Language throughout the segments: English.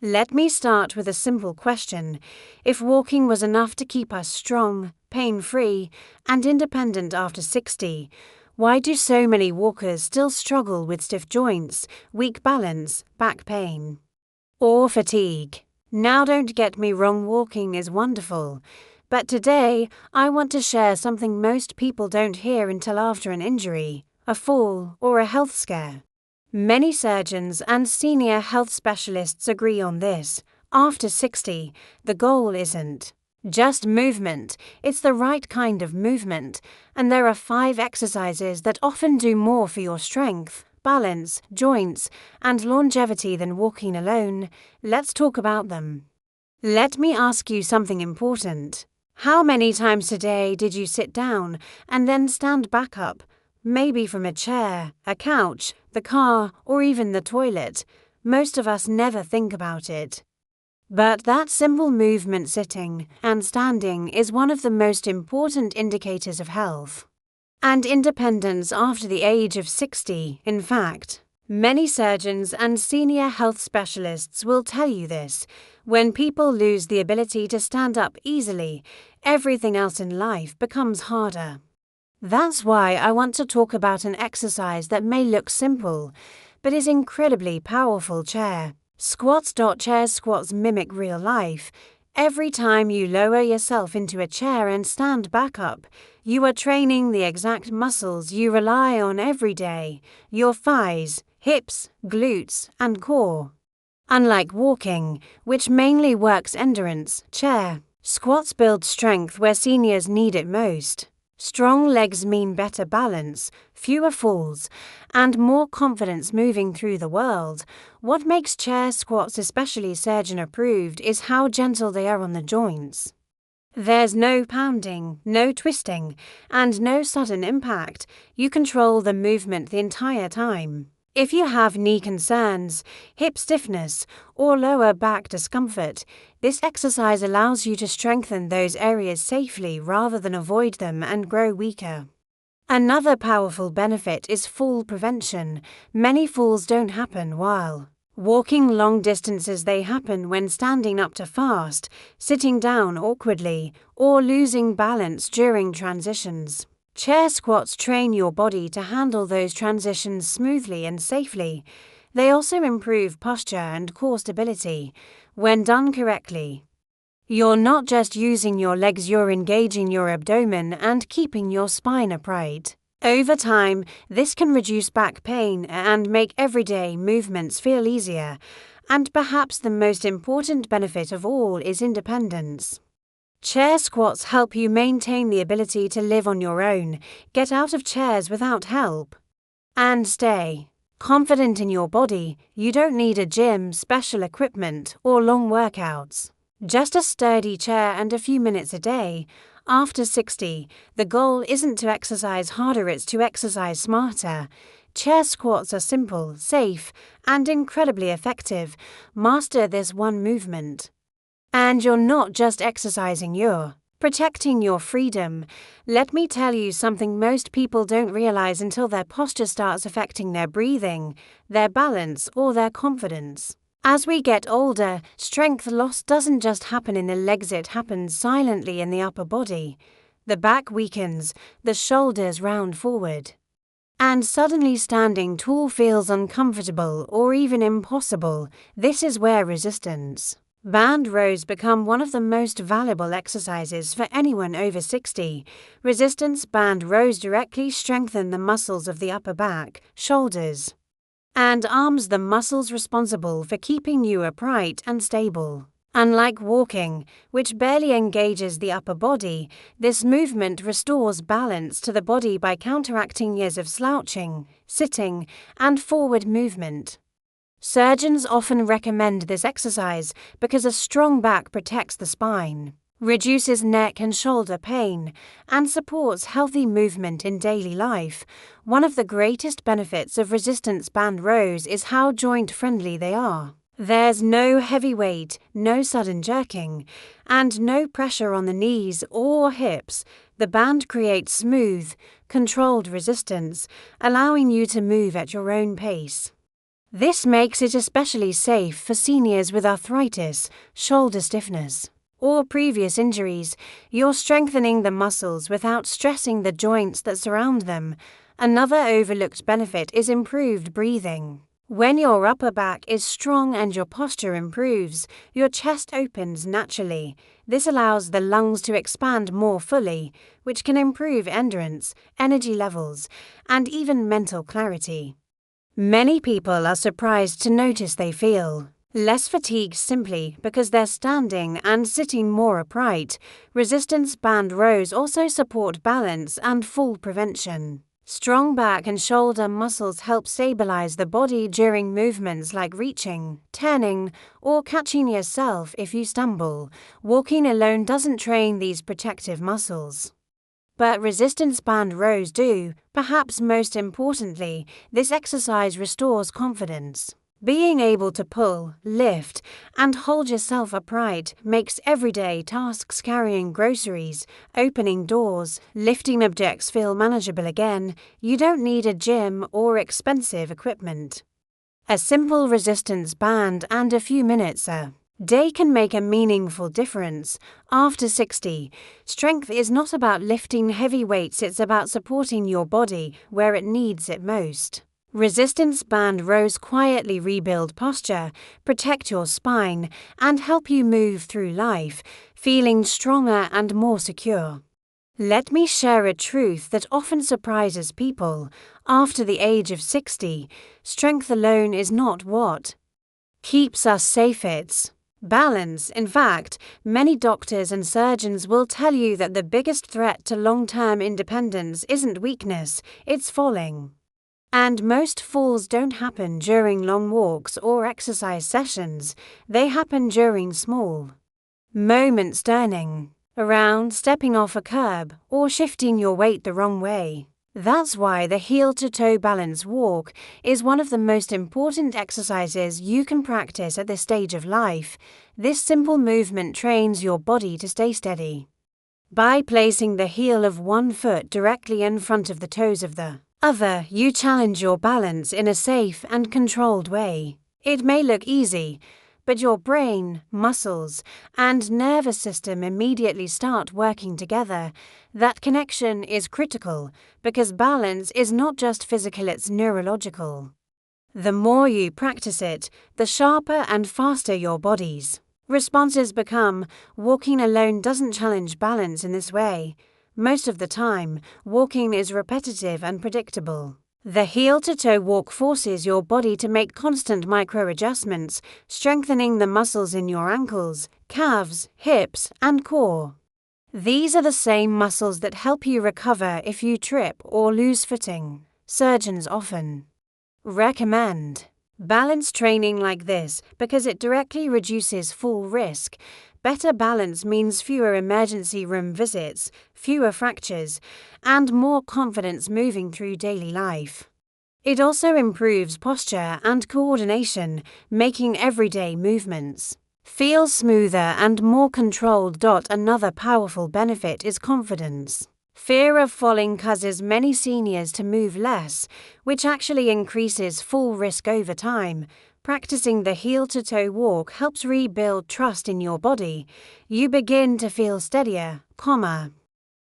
Let me start with a simple question. If walking was enough to keep us strong, pain-free, and independent after 60, why do so many walkers still struggle with stiff joints, weak balance, back pain, or fatigue? Now, don't get me wrong, walking is wonderful. But today, I want to share something most people don't hear until after an injury, a fall, or a health scare. Many surgeons and senior health specialists agree on this. After 60, the goal isn't just movement, it's the right kind of movement, and there are 5 exercises that often do more for your strength, balance, joints, and longevity than walking alone. Let's talk about them. Let me ask you something important. How many times today did you sit down and then stand back up, maybe from a chair, a couch, the car, or even the toilet? Most of us never think about it. But that simple movement, sitting and standing, is one of the most important indicators of health and independence after the age of 60. In fact, many surgeons and senior health specialists will tell you this. When people lose the ability to stand up easily, everything else in life becomes harder. That's why I want to talk about an exercise that may look simple, but is incredibly powerful: chair squats. Chair squats mimic real life. Every time you lower yourself into a chair and stand back up, you are training the exact muscles you rely on every day: your thighs, hips, glutes, and core. Unlike walking, which mainly works endurance, chair squats build strength where seniors need it most. Strong legs mean better balance, fewer falls, and more confidence moving through the world. What makes chair squats especially surgeon-approved is how gentle they are on the joints. There's no pounding, no twisting, and no sudden impact. You control the movement the entire time. If you have knee concerns, hip stiffness, or lower back discomfort, this exercise allows you to strengthen those areas safely rather than avoid them and grow weaker. Another powerful benefit is fall prevention. Many falls don't happen while walking long distances. They happen when standing up too fast, sitting down awkwardly, or losing balance during transitions. Chair squats train your body to handle those transitions smoothly and safely. They also improve posture and core stability. When done correctly, you're not just using your legs, you're engaging your abdomen and keeping your spine upright. Over time, this can reduce back pain and make everyday movements feel easier. And perhaps the most important benefit of all is independence. Chair squats help you maintain the ability to live on your own, get out of chairs without help, and stay confident in your body. You don't need a gym, special equipment, or long workouts. Just a sturdy chair and a few minutes a day. After 60, the goal isn't to exercise harder, it's to exercise smarter. Chair squats are simple, safe, and incredibly effective. Master this one movement, and you're not just exercising, you're protecting your freedom. Let me tell you something most people don't realize until their posture starts affecting their breathing, their balance, or their confidence. As we get older, strength loss doesn't just happen in the legs, it happens silently in the upper body. The back weakens, the shoulders round forward, and suddenly standing tall feels uncomfortable or even impossible. This is where resistance band rows become one of the most valuable exercises for anyone over 60. Resistance band rows directly strengthen the muscles of the upper back, shoulders, and arms, the muscles responsible for keeping you upright and stable. Unlike walking, which barely engages the upper body, this movement restores balance to the body by counteracting years of slouching, sitting, and forward movement. Surgeons often recommend this exercise because a strong back protects the spine, reduces neck and shoulder pain, and supports healthy movement in daily life. One of the greatest benefits of resistance band rows is how joint-friendly they are. There's no heavy weight, no sudden jerking, and no pressure on the knees or hips. The band creates smooth, controlled resistance, allowing you to move at your own pace. This makes it especially safe for seniors with arthritis, shoulder stiffness, or previous injuries. You're strengthening the muscles without stressing the joints that surround them. Another overlooked benefit is improved breathing. When your upper back is strong and your posture improves, your chest opens naturally. This allows the lungs to expand more fully, which can improve endurance, energy levels, and even mental clarity. Many people are surprised to notice they feel less fatigued simply because they're standing and sitting more upright. Resistance band rows also support balance and fall prevention. Strong back and shoulder muscles help stabilize the body during movements like reaching, turning, or catching yourself if you stumble. Walking alone doesn't train these protective muscles, but resistance band rows do. Perhaps most importantly, this exercise restores confidence. Being able to pull, lift, and hold yourself upright makes everyday tasks carrying groceries, opening doors, lifting objects feel manageable again. You don't need a gym or expensive equipment. A simple resistance band and a few minutes a day can make a meaningful difference. After 60, strength is not about lifting heavy weights, it's about supporting your body where it needs it most. Resistance band rows quietly rebuild posture, protect your spine, and help you move through life, feeling stronger and more secure. Let me share a truth that often surprises people. After the age of 60, strength alone is not what keeps us safe, it's balance. In fact, many doctors and surgeons will tell you that the biggest threat to long-term independence isn't weakness, it's falling. And most falls don't happen during long walks or exercise sessions, they happen during small moments, turning around, stepping off a curb, or shifting your weight the wrong way. That's why the heel-to-toe balance walk is one of the most important exercises you can practice at this stage of life. This simple movement trains your body to stay steady. By placing the heel of one foot directly in front of the toes of the other, you challenge your balance in a safe and controlled way. It may look easy, but your brain, muscles, and nervous system immediately start working together. That connection is critical because balance is not just physical, it's neurological. The more you practice it, the sharper and faster your body's responses become. Walking alone doesn't challenge balance in this way. Most of the time, walking is repetitive and predictable. The heel-to-toe walk forces your body to make constant micro-adjustments, strengthening the muscles in your ankles, calves, hips, and core. These are the same muscles that help you recover if you trip or lose footing. Surgeons often recommend balance training like this because it directly reduces fall risk. Better balance means fewer emergency room visits, fewer fractures, and more confidence moving through daily life. It also improves posture and coordination, making everyday movements feel smoother and more controlled. Another powerful benefit is confidence. Fear of falling causes many seniors to move less, which actually increases fall risk over time. Practicing the heel-to-toe walk helps rebuild trust in your body. You begin to feel steadier, calmer,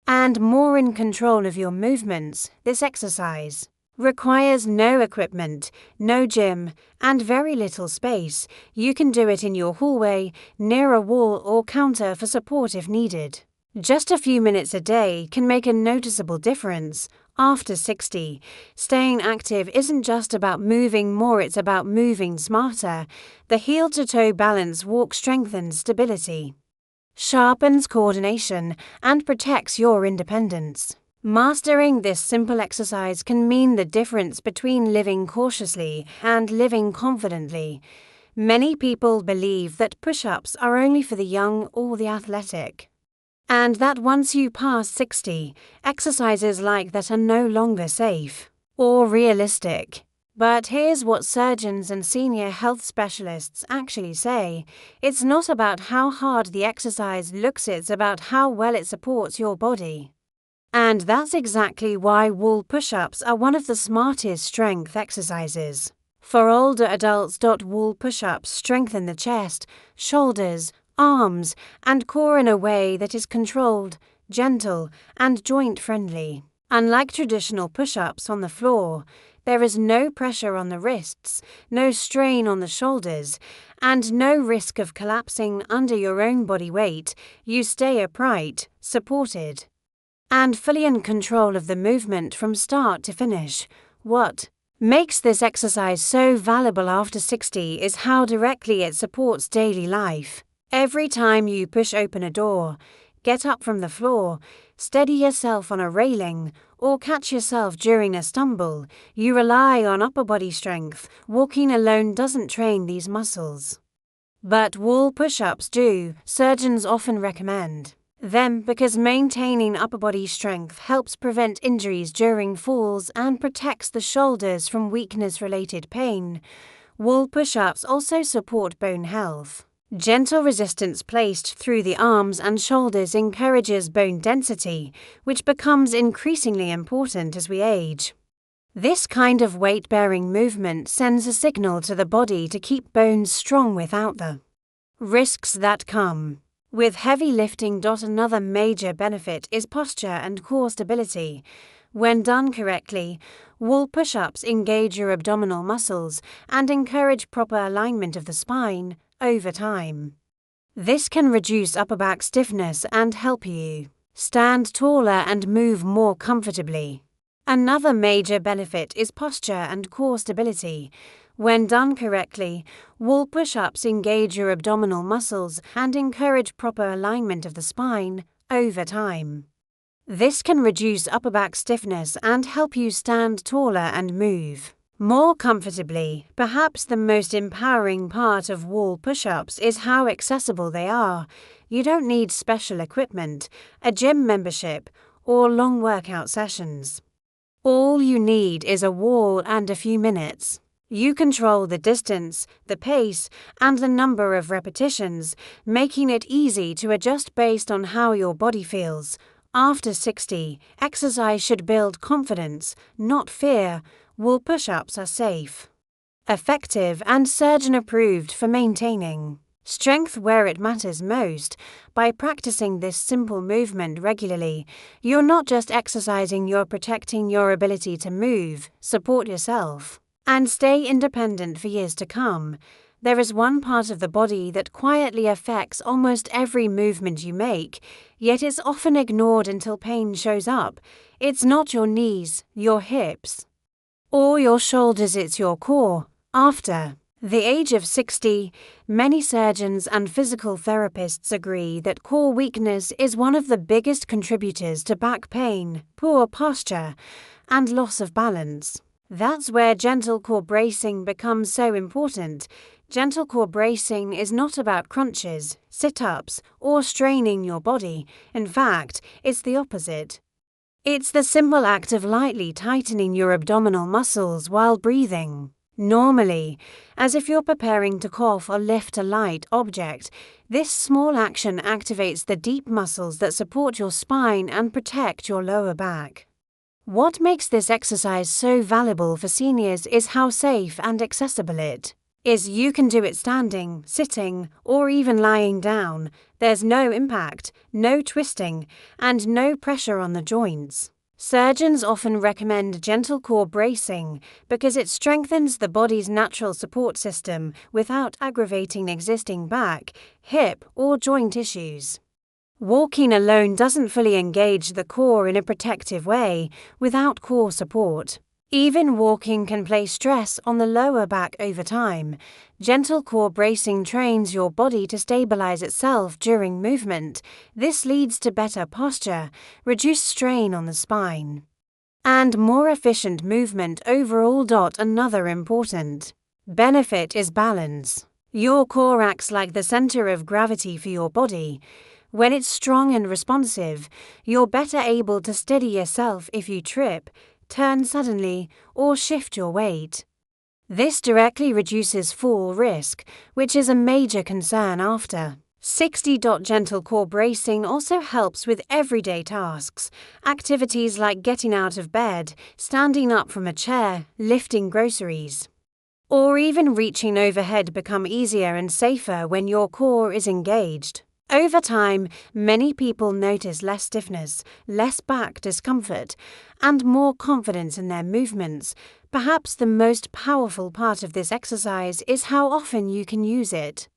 and more in control of your movements. This exercise requires no equipment, no gym, and very little space. You can do it in your hallway, near a wall or counter for support if needed. Just a few minutes a day can make a noticeable difference. After 60, staying active isn't just about moving more, it's about moving smarter. The heel-to-toe balance walk strengthens stability, sharpens coordination, and protects your independence. Mastering this simple exercise can mean the difference between living cautiously and living confidently. Many people believe that push-ups are only for the young or the athletic, and that once you pass 60, exercises like that are no longer safe or realistic. But here's what surgeons and senior health specialists actually say. It's not about how hard the exercise looks, it's about how well it supports your body. And that's exactly why wall push-ups are one of the smartest strength exercises. For older adults, wall push-ups strengthen the chest, shoulders, arms, and core in a way that is controlled, gentle, and joint-friendly. Unlike traditional push-ups on the floor, there is no pressure on the wrists, no strain on the shoulders, and no risk of collapsing under your own body weight. You stay upright, supported, and fully in control of the movement from start to finish. What makes this exercise so valuable after 60 is how directly it supports daily life. Every time you push open a door, get up from the floor, steady yourself on a railing, or catch yourself during a stumble, you rely on upper body strength. Walking alone doesn't train these muscles, but wall push-ups do. Surgeons often recommend them because maintaining upper body strength helps prevent injuries during falls and protects the shoulders from weakness-related pain. Wall push-ups also support bone health. Gentle resistance placed through the arms and shoulders encourages bone density, which becomes increasingly important as we age. This kind of weight-bearing movement sends a signal to the body to keep bones strong without the risks that come with heavy lifting. Another major benefit is posture and core stability. When done correctly, wall push-ups engage your abdominal muscles and encourage proper alignment of the spine over time. This can reduce upper back stiffness and help you stand taller and move more comfortably. Another major benefit is posture and core stability. When done correctly, wall push-ups engage your abdominal muscles and encourage proper alignment of the spine over time. This can reduce upper back stiffness and help you stand taller and move more comfortably. Perhaps the most empowering part of wall push-ups is how accessible they are. You don't need special equipment, a gym membership, or long workout sessions. All you need is a wall and a few minutes. You control the distance, the pace, and the number of repetitions, making it easy to adjust based on how your body feels. After 60, exercise should build confidence, not fear. Wall push-ups are safe, effective, and surgeon-approved for maintaining strength where it matters most. By practicing this simple movement regularly, you're not just exercising, you're protecting your ability to move, support yourself, and stay independent for years to come. There is one part of the body that quietly affects almost every movement you make, yet is often ignored until pain shows up. It's not your knees, your hips, or your shoulders, it's your core. After the age of 60, many surgeons and physical therapists agree that core weakness is one of the biggest contributors to back pain, poor posture, and loss of balance. That's where gentle core bracing becomes so important. Gentle core bracing is not about crunches, sit-ups, or straining your body. In fact, it's the opposite. It's the simple act of lightly tightening your abdominal muscles while breathing normally, as if you're preparing to cough or lift a light object. This small action activates the deep muscles that support your spine and protect your lower back. What makes this exercise so valuable for seniors is how safe and accessible it is. You can do it standing, sitting, or even lying down. There's no impact, no twisting, and no pressure on the joints. Surgeons often recommend gentle core bracing because it strengthens the body's natural support system without aggravating existing back, hip, or joint issues. Walking alone doesn't fully engage the core in a protective way without core support. Even walking can place stress on the lower back over time. Gentle core bracing trains your body to stabilize itself during movement. This leads to better posture, reduced strain on the spine, and more efficient movement overall. Another important benefit is balance. Your core acts like the center of gravity for your body. When it's strong and responsive, you're better able to steady yourself if you trip, turn suddenly, or shift your weight. This directly reduces fall risk, which is a major concern after 60. Gentle core bracing also helps with everyday tasks, activities like getting out of bed, standing up from a chair, lifting groceries, or even reaching overhead become easier and safer when your core is engaged. Over time, many people notice less stiffness, less back discomfort, and more confidence in their movements. Perhaps the most powerful part of this exercise is how often you can use it.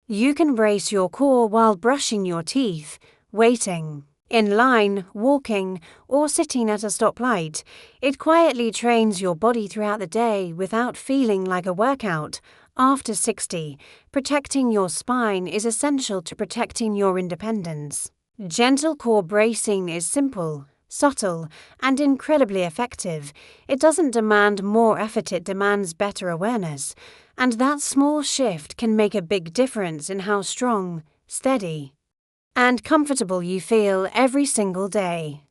You can brace your core while brushing your teeth, waiting, in line, walking, or sitting at a stoplight. It quietly trains your body throughout the day without feeling like a workout. After 60, protecting your spine is essential to protecting your independence. Gentle core bracing is simple, subtle, and incredibly effective. It doesn't demand more effort, it demands better awareness. And that small shift can make a big difference in how strong, steady, and comfortable you feel every single day.